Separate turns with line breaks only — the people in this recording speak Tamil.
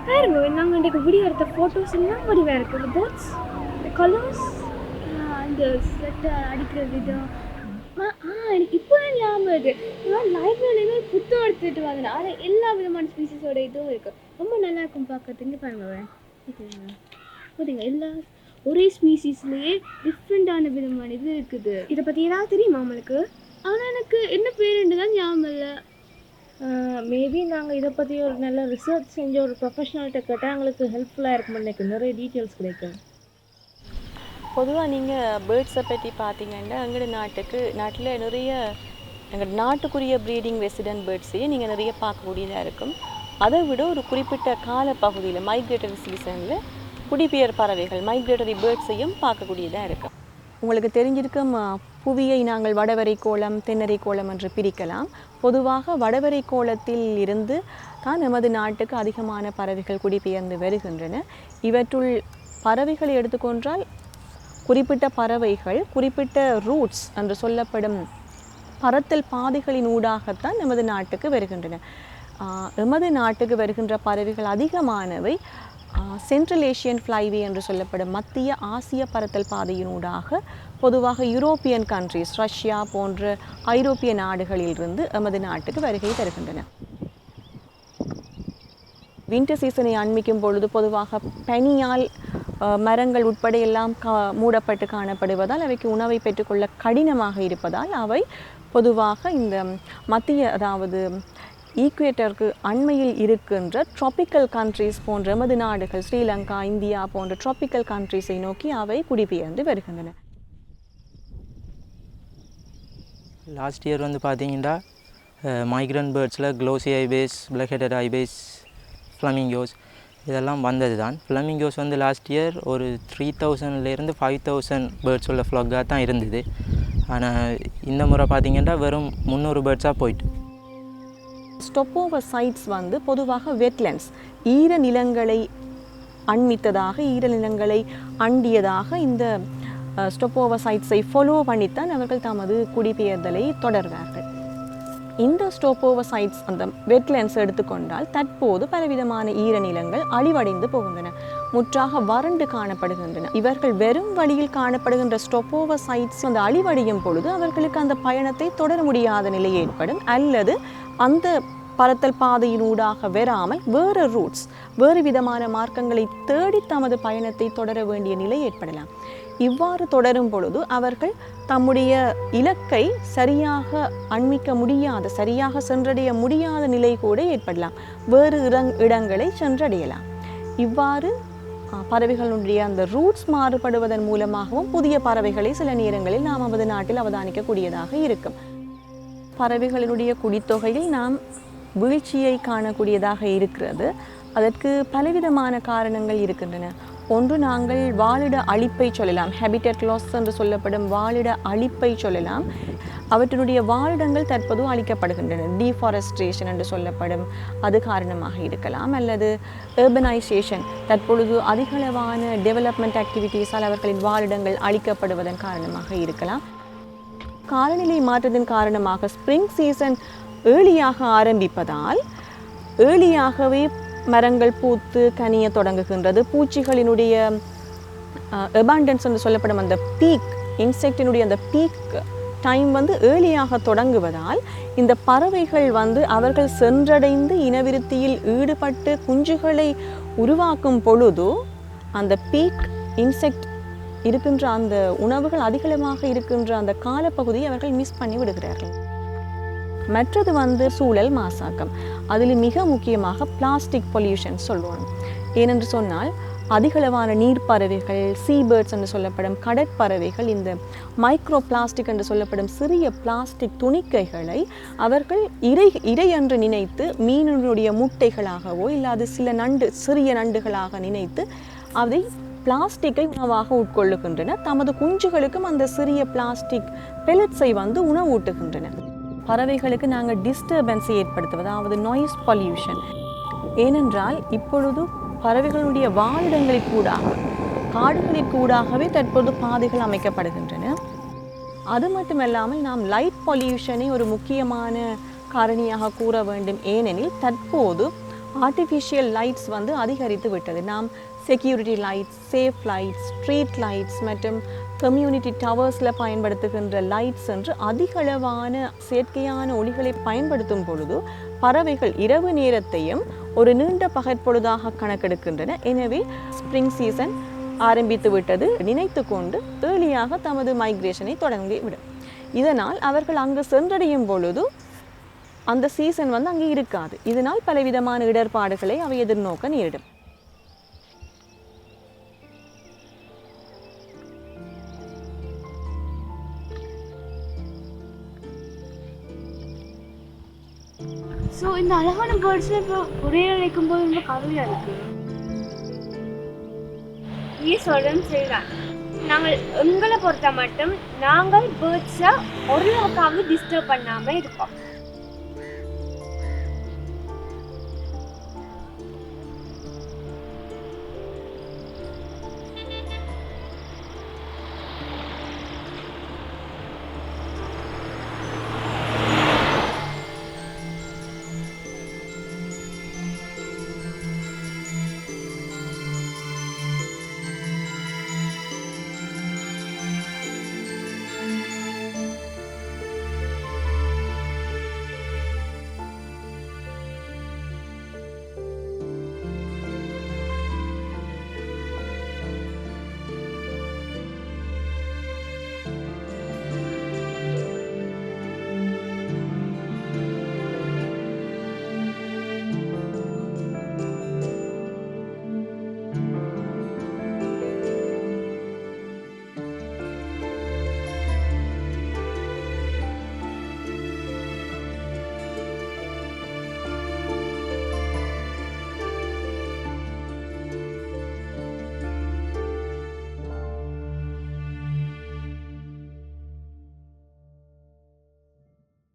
பாருங்க நாங்கள் இன்றைக்கு வீடியோ எடுத்த ஃபோட்டோஸ் எல்லாம் வடிவாக இருக்குது. இந்த போட்ஸ், இந்த கலர்ஸ், அந்த ஸ்வெட்டை அடிக்கிற விதம். எனக்கு இப்போ ஞாபகம் வருது. நான் லைப்ரரியிலேயுமே புத்தகம் எடுத்துகிட்டு வந்தேன். அதில் எல்லா விதமான ஸ்பீசிஸோட இதுவும் இருக்குது. ரொம்ப நல்லா இருக்கும் பார்க்கறதுக்கு. பாருங்க பார்த்தீங்க, எல்லா ஒரே ஸ்பீசிஸ்லேயே டிஃப்ரெண்ட்டான விதமான இது இருக்குது. இதை பற்றி ஏதாவது தெரியுமா உங்களுக்கு? ஆனால் எனக்கு என்ன பேருன்னு தான் ஞாபகம் இல்லை.
மேபி நாங்கள் இதை பற்றி ஒரு நல்ல ரிசர்ச் செஞ்ச ஒரு ப்ரொஃபஷனல்கிட்ட கேட்டால் எங்களுக்கு ஹெல்ப்ஃபுல்லாக இருக்கும். எனக்கு நிறைய டீட்டெயில்ஸ் கிடைக்கும்.
பொதுவாக நீங்கள் பேர்ட்ஸை பற்றி பார்த்தீங்கன்னா எங்களோட நாட்டில் நிறைய எங்கள் நாட்டுக்குரிய ப்ரீடிங் ரெசிடென்ட் பேர்ட்ஸையே நீங்கள் நிறைய பார்க்கக்கூடியதாக இருக்கும். அதை விட ஒரு குறிப்பிட்ட காலப்பகுதியில் மைக்ரேட்டரி சீசனில் குடிபெயர் பறவைகள் மைக்ரேட்டரி பேர்ட்ஸையும் பார்க்கக்கூடியதாக இருக்கும். உங்களுக்கு தெரிஞ்சிருக்கும், புவியை நாங்கள் வடவரைக்கோளம் தென்னரைக்கோளம் என்று பிரிக்கலாம். பொதுவாக வடவரைக்கோளத்தில் இருந்து தான் நமது நாட்டுக்கு அதிகமான பறவைகள் குடிபெயர்ந்து வருகின்றன. இவற்றுள் பறவைகளை எடுத்துக்கொண்டால் குறிப்பிட்ட பறவைகள் குறிப்பிட்ட ரூட்ஸ் என்று சொல்லப்படும் பறத்தல் பாதைகளின் ஊடாகத்தான் நமது நாட்டுக்கு வருகின்றன. எமது நாட்டுக்கு வருகின்ற பறவைகள் அதிகமானவை சென்ட்ரல் ஏஷியன் ஃப்ளைவே என்று சொல்லப்படும் மத்திய ஆசிய பறத்தல் பாதையினூடாக பொதுவாக யூரோப்பியன் கண்ட்ரீஸ், ரஷ்யா போன்ற ஐரோப்பிய நாடுகளிலிருந்து எமது நாட்டுக்கு வருகை தருகின்றன. வின்டர் சீசனை அண்மிக்கும் பொழுது பொதுவாக பனியால் மரங்கள் உட்பட எல்லாம் மூடப்பட்டு காணப்படுவதால் அவைக்கு உணவை பெற்றுக்கொள்ள கடினமாக இருப்பதால் அவை பொதுவாக இந்த மத்திய, அதாவது ஈக்குவேட்டருக்கு அண்மையில் இருக்கின்ற ட்ராபிக்கல் கண்ட்ரீஸ் போன்ற எமது நாடுகள், ஸ்ரீலங்கா, இந்தியா போன்ற ட்ராபிக்கல் கண்ட்ரீஸை நோக்கி அவை குடிபெயர்ந்து வருகின்றன.
லாஸ்ட் இயர் வந்து பார்த்தீங்கன்னா மைக்ரண்ட் பேர்ட்ஸில் glossy ibises, black headed ibises, flamingos இதெல்லாம் வந்தது தான். ஃப்ளமிங்கோஸ் வந்து லாஸ்ட் இயர் ஒரு 3000 5000 பேர்ட்ஸ் உள்ள ஃப்ளாக்காக தான் இருந்தது. ஆனால் இந்த முறை பார்த்திங்கன்னா வெறும் 300 பேர்ட்ஸாக போயிட்டு.
ஸ்டொப்போவர் சைட்ஸ் வந்து பொதுவாக வெட்லேண்ட்ஸ், ஈர நிலங்களை அண்மித்ததாக, ஈர நிலங்களை அண்டியதாக இந்த ஸ்டொப்போவர் சைட்ஸை ஃபாலோ பண்ணித்தான் அவர்கள் தமது குடிபெயர்தலை தொடர்வார்கள். இந்த ஸ்டோப்போவர் சைட்ஸ், அந்த வெட்லேண்ட்ஸ் எடுத்துக்கொண்டால் தற்போது பலவிதமான ஈரநிலங்கள் அழிவடைந்து போகின்றன, முற்றாக வறண்டு காணப்படுகின்றன. இவர்கள் வெறும் வழியில் காணப்படுகின்ற ஸ்டோப்போவர் சைட்ஸ் அந்த அழிவடையும் பொழுது அவர்களுக்கு அந்த பயணத்தை தொடர முடியாத நிலை ஏற்படும், அல்லது அந்த பறத்தல் பாதையினூடாக வராமல் வேறு ரூட்ஸ், வேறு விதமான மார்க்கங்களை தேடி தமது பயணத்தை தொடர வேண்டிய நிலை ஏற்படலாம். இவ்வாறு தொடரும் பொழுது அவர்கள் தம்முடைய இலக்கை சரியாக அண்மிக்க முடியாத, சரியாக சென்றடைய முடியாத நிலை கூட ஏற்படலாம், வேறு இடங்களை சென்றடையலாம். இவ்வாறு பறவைகளுடைய அந்த ரூட்ஸ் மாறுபடுவதன் மூலமாகவும் புதிய பறவைகளை சில நேரங்களில் நாம் நமது நாட்டில் அவதானிக்கக்கூடியதாக இருக்கும். பறவைகளினுடைய குடித்தொகையில் நாம் வீழ்ச்சியை காணக்கூடியதாக இருக்கிறது. அதற்கு பலவிதமான காரணங்கள் இருக்கின்றன. ஒன்று, நாங்கள் வாழிட அழிப்பை சொல்லலாம், ஹேபிட்டட் லாஸ் என்று சொல்லப்படும் வாழிட அழிப்பை சொல்லலாம். அவற்றினுடைய வாழிடங்கள் தற்போது அழிக்கப்படுகின்றன, டீஃபாரஸ்ட்ரேஷன் என்று சொல்லப்படும் அது காரணமாக இருக்கலாம், அல்லது ஏர்பனைசேஷன், தற்பொழுது அதிகளவான டெவலப்மெண்ட் ஆக்டிவிட்டீஸால் அவர்களின் வாழிடங்கள் அழிக்கப்படுவதன் காரணமாக இருக்கலாம். காலநிலை மாற்றத்தின் காரணமாக ஸ்ப்ரிங் சீசன் ஏர்லியாக ஆரம்பிப்பதால் ஏர்லியாகவே மரங்கள் பூத்து கனிய தொடங்குகின்றது. பூச்சிகளினுடைய அபாண்டன்ஸ் என்று சொல்லப்படும் அந்த பீக், இன்செக்டினுடைய அந்த பீக் டைம் வந்து ஏர்லியாக தொடங்குவதால் இந்த பறவைகள் வந்து அவர்கள் சென்றடைந்து இனவிருத்தியில் ஈடுபட்டு குஞ்சுகளை உருவாக்கும் பொழுது அந்த பீக் இன்செக்ட் இருக்கின்ற அந்த உணவுகள் அதிகளமாக இருக்கின்ற அந்த காலப்பகுதியை அவர்கள் மிஸ் பண்ணி விடுகிறார்கள். மற்றது வந்து சூழல் மாசாக்கம். அதில் மிக முக்கியமாக பிளாஸ்டிக் பொல்யூஷன் சொல்லுவோம். ஏனென்று சொன்னால் அதிகளவான நீர்ப்பறவைகள், சீபேர்ட்ஸ் என்று சொல்லப்படும் கடற்பறவைகள் இந்த மைக்ரோ பிளாஸ்டிக் என்று சொல்லப்படும் சிறிய பிளாஸ்டிக் துணிக்கைகளை அவர்கள் இறை என்று நினைத்து மீனினுடைய முட்டைகளாகவோ இல்லாது சிறிய நண்டுகளாக நினைத்து அதை பிளாஸ்டிக்கை உணவாக உட்கொள்ளுகின்றன. தமது குஞ்சுகளுக்கும் அந்த சிறிய பிளாஸ்டிக் பெலட்ஸை வந்து உணவூட்டுகின்றன. பறவைகளுக்கு நாங்கள் டிஸ்டர்பன்ஸை ஏற்படுத்துவது, அதாவது நாய்ஸ் பொல்யூஷன். ஏனென்றால் இப்பொழுது பறவைகளுடைய வாழிடங்களிற்கூடாக, காடுகளிற்கூடாகவே தற்போது பாதைகள் அமைக்கப்படுகின்றன. அது மட்டுமல்லாமல் நாம் லைட் பொல்யூஷனை ஒரு முக்கியமான காரணியாக கூற வேண்டும். ஏனெனில் தற்போது ஆர்டிஃபிஷியல் லைட்ஸ் வந்து அதிகரித்து விட்டது. நாம் security lights, safe lights, street lights மற்றும் கம்யூனிட்டி டவர்ஸில் பயன்படுத்துகின்ற லைட்ஸ் என்று அதிகளவான செயற்கையான ஒளிகளை பயன்படுத்தும் பொழுது பறவைகள் இரவு நேரத்தையும் ஒரு நீண்ட பகற்பொழுதாக கணக்கெடுக்கின்றன. எனவே ஸ்ப்ரிங் சீசன் ஆரம்பித்து விட்டது நினைத்து கொண்டு ஏர்லியாக தமது மைக்ரேஷனை தொடங்கிவிடும். இதனால் அவர்கள் அங்கு சென்றடையும் பொழுது அந்த சீசன் வந்து அங்கே இருக்காது. இதனால் பலவிதமான இடர்பாடுகளை அவை எதிர்நோக்க நேரிடும்.
ஸோ இந்த அழகான பேர்ட்ஸில் இப்போ ஒரே நினைக்கும் போது ரொம்ப கவலையாக இருக்குது. நீ சொல்கிறேன்னு செய்யலாம். நாங்கள் எங்களை பொறுத்த மட்டும் நாங்கள் பேர்ட்ஸை ஒரு அளவுக்காவது டிஸ்டர்ப் பண்ணாமல் இருப்போம்.